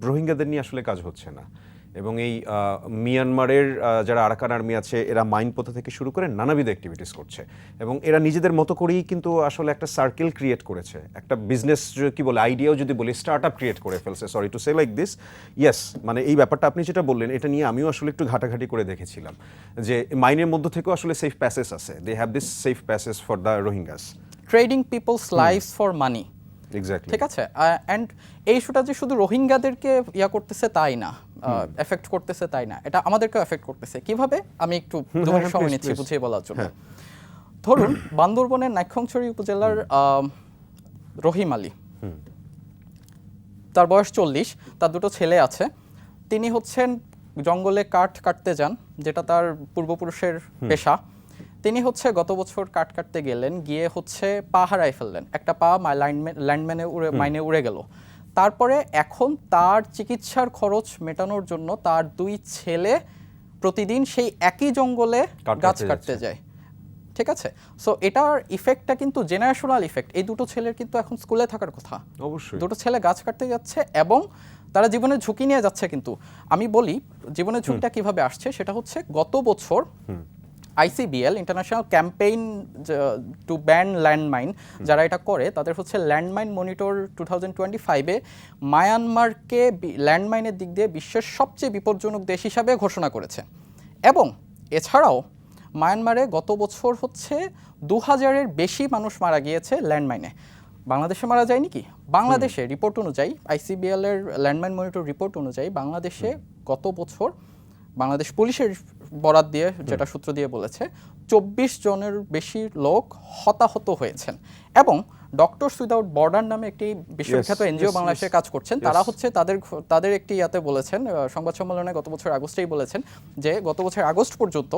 রোহিঙ্গাদের নিয়ে আসলে কাজ হচ্ছে না। এবং এই মিয়ানমারের যারা আরাকান আর্মি আছে এরা মাইন পোতা থেকে শুরু করে নানাবিধ অ্যাক্টিভিটিস করছে এবং এরা নিজেদের মতো করেই কিন্তু আসলে একটা সার্কেল ক্রিয়েট করেছে, একটা বিজনেস কি বলে আইডিয়াও যদি বলি স্টার্ট আপ ক্রিয়েট করে ফেলছে, sorry to say like this. Yes, মানে এই ব্যাপারটা আপনি যেটা বললেন এটা নিয়ে আমিও আসলে একটু ঘাটাঘাটি করে দেখেছিলাম যে মাইনের মধ্যে থেকেও আসলে সেফ প্যাসেজ আছে, they have this safe passage for the Rohingyas. Trading peoples lives for money, exactly, ঠিক আছে। অ্যান্ড এই ইস্যুটা যে শুধু রোহিঙ্গাদেরকে করতেছে তাই না, এফেক্ট করতেছে তাই না, এটা আমাদেরকেও এফেক্ট করতেছে। কিভাবে আমি একটু 2 মিনিট সময় নিচ্ছি বুঝিয়ে বলার জন্য। ধরুন বান্দরবনের নাইক্ষ্যংছড়ি উপজেলার রহিম আলী, তার বয়স 40, তার 2টো ছেলে আছে। তিনি হচ্ছেন জঙ্গলে কাঠ কাটতে যান, যেটা তার পূর্বপুরুষের পেশা। তিনি হচ্ছে গত বছর কাঠ কাটতে গেলেন, গিয়ে হচ্ছে পা হারাই ফেললেন, একটা পা ল্যান্ডম্যানে মাইনে উড়ে গেল। তারপরে এখন তার চিকিৎসার খরচ মেটানোর জন্য তার 2 ছেলে প্রতিদিন সেই একই জঙ্গলে গাছ কাটতে যায়, ঠিক আছে। সো এটার ইফেক্টটা কিন্তু জেনারেশনাল ইফেক্ট। এই 2টো ছেলের কিন্তু এখন স্কুলে থাকার কথা, অবশ্যই 2টো ছেলে গাছ কাটতে যাচ্ছে এবং তারা জীবনের ঝুঁকি নিয়ে যাচ্ছে। কিন্তু আমি বলি জীবনের ঝুঁকিটা কিভাবে আসছে, সেটা হচ্ছে গত বছর ICBL International Campaign to Ban Landmine, যারা এটা করে তাদের হচ্ছে ল্যান্ডমাইন মনিটর 2025-এ মায়ানমারকে ল্যান্ডমাইনের দিক দিয়ে বিশ্বের সবচেয়ে বিপজ্জনক দেশ হিসাবে ঘোষণা করেছে। এবং এছাড়াও মায়ানমারে গত বছর হচ্ছে 2000-এর বেশি মানুষ মারা গিয়েছে ল্যান্ডমাইনে। বাংলাদেশে মারা যায়নি কি? বাংলাদেশে রিপোর্ট অনুযায়ী, ICBL এর ল্যান্ডমাইন মনিটর রিপোর্ট অনুযায়ী বাংলাদেশে গত বছর বাংলাদেশ পুলিশের বরাত দিয়ে, যেটা সূত্র দিয়ে বলেছে, 24 জনের বেশি লোক হতাহত হয়েছেন। এবং ডক্টরস উইদাউট বর্ডার নামে একটি বিশ্ববিখ্যাত এনজিও বাংলাদেশে কাজ করছেন, তারা হচ্ছে তাদের একটি ইয়াতে বলেছেন, সংবাদ সম্মেলনে গত বছর আগস্টেই বলেছেন যে গত বছর আগস্ট পর্যন্ত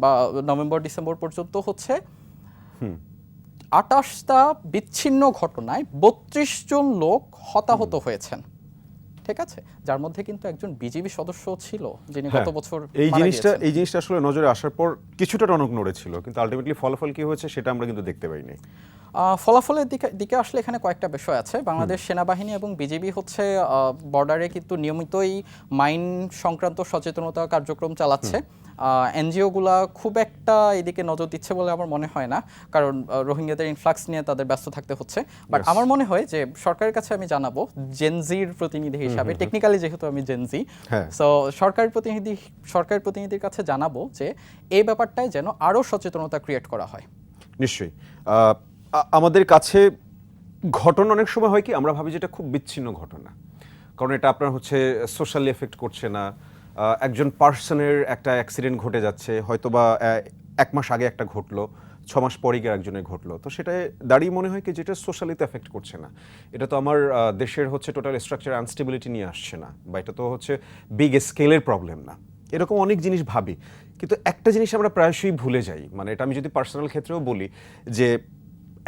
বা নভেম্বর ডিসেম্বর পর্যন্ত হচ্ছে 28টা বিচ্ছিন্ন ঘটনায় 32 জন লোক হতাহত হয়েছেন, ঠিক আছে, যার মধ্যে কিন্তু একজন বিজিবি সদস্য ছিল যিনি গত বছর এই জিনিসটা আসলে নজরে আসার পর কিছুটা টনক নড়েছিল, কিন্তু আলটিমেটলি ফলাফল কি হয়েছে সেটা আমরা কিন্তু দেখতে পাইনি। ফলাফলের দিকে আসলে এখানে কয়েকটা বিষয় আছে। বাংলাদেশ সেনাবাহিনী এবং বিজিবি হচ্ছে বর্ডারে কিন্তু নিয়মিতই মাইন সংক্রান্ত সচেতনতা কার্যক্রম চালাচ্ছে। এনজিওগুলা খুব একটা এদিকে নজর দিচ্ছে বলে আমার মনে হয় না, কারণ রোহিঙ্গাদের ইনফ্লাক্স নিয়ে তাদের ব্যস্ত থাকতে হচ্ছে। বাট আমার মনে হয় যে সরকারের কাছে আমি জানাবো জেনজির প্রতিনিধি হিসাবে, টেকনিক্যালি যেহেতু আমি জেনজি, সো সরকারের প্রতিনিধির কাছে জানাবো যে এই ব্যাপারটায় যেন আরও সচেতনতা ক্রিয়েট করা হয়। নিশ্চয়ই আমাদের কাছে ঘটনা অনেক সময় হয় কি আমরা ভাবি যে এটা খুব বিচ্ছিন্ন ঘটনা, কারণ এটা আপনার হচ্ছে সোশ্যালি এফেক্ট করছে না। একজন পার্সনের একটা অ্যাক্সিডেন্ট ঘটে যাচ্ছে, হয়তোবা 1 মাস আগে একটা ঘটলো, 6 মাস পরে গিয়ে একজনের ঘটলো, তো সেটা দাঁড়িয়ে মনে হয় কি যেটা সোশ্যালিতে এফেক্ট করছে না, এটা তো আমার দেশের হচ্ছে টোটাল স্ট্রাকচার আনস্টেবিলিটি নিয়ে আসছে না, বা এটা তো হচ্ছে বিগ স্কেলের প্রবলেম না। এরকম অনেক জিনিস ভাবি, কিন্তু একটা জিনিস আমরা প্রায়শই ভুলে যাই। মানে এটা আমি যদি পার্সোনাল ক্ষেত্রেও বলি যে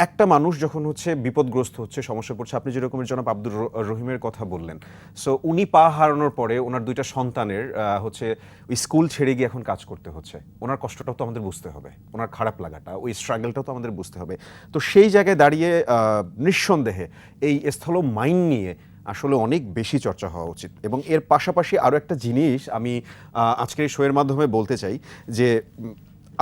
একটা মানুষ যখন হচ্ছে বিপদগ্রস্ত হচ্ছে, সমস্যা পড়ছে, আপনি যেরকমের জনাব আব্দুর রহিমের কথা বললেন, সো উনি পা হারানোর পরে ওনার 2টা সন্তানের হচ্ছে ওই স্কুল ছেড়ে গিয়ে এখন কাজ করতে হচ্ছে, ওনার কষ্টটাও তো আমাদের বুঝতে হবে, ওনার খারাপ লাগাটা, ওই স্ট্রাগলটাও তো আমাদের বুঝতে হবে। তো সেই জায়গায় দাঁড়িয়ে নিঃসন্দেহে এই স্থল মাইন নিয়ে আসলে অনেক বেশি চর্চা হওয়া উচিত। এবং এর পাশাপাশি আরও একটা জিনিস আমি আজকের এই শোয়ের মাধ্যমে বলতে চাই যে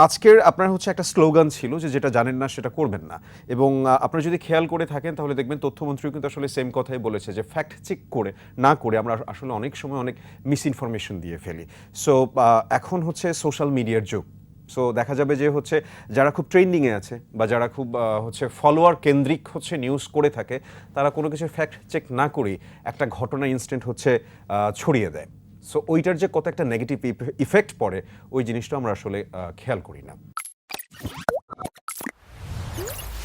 আজকের আপনার হচ্ছে একটা স্লোগান ছিল যে যেটা জানেন না সেটা করবেন না, এবং আপনারা যদি খেয়াল করে থাকেন তাহলে দেখবেন তথ্যমন্ত্রী কিন্তু আসলে সেম কথাই বলেছে যে ফ্যাক্ট চেক করে না করে আমরা আসলে অনেক সময় অনেক মিস ইনফরমেশন দিয়ে ফেলি। সো এখন হচ্ছে সোশ্যাল মিডিয়ার যুগ, সো দেখা যাবে যে হচ্ছে যারা খুব ট্রেন্ডিংয়ে আছে বা যারা খুব হচ্ছে ফলোয়ার কেন্দ্রিক হচ্ছে নিউজ করে থাকে, তারা কোনো কিছু ফ্যাক্ট চেক না করেই একটা ঘটনা ইনস্ট্যান্ট হচ্ছে ছড়িয়ে দেয়। সো ওইটার যে কত একটা নেগেটিভ ইফেক্ট পড়ে ওই জিনিসটা আমরা আসলে খেয়াল করি না।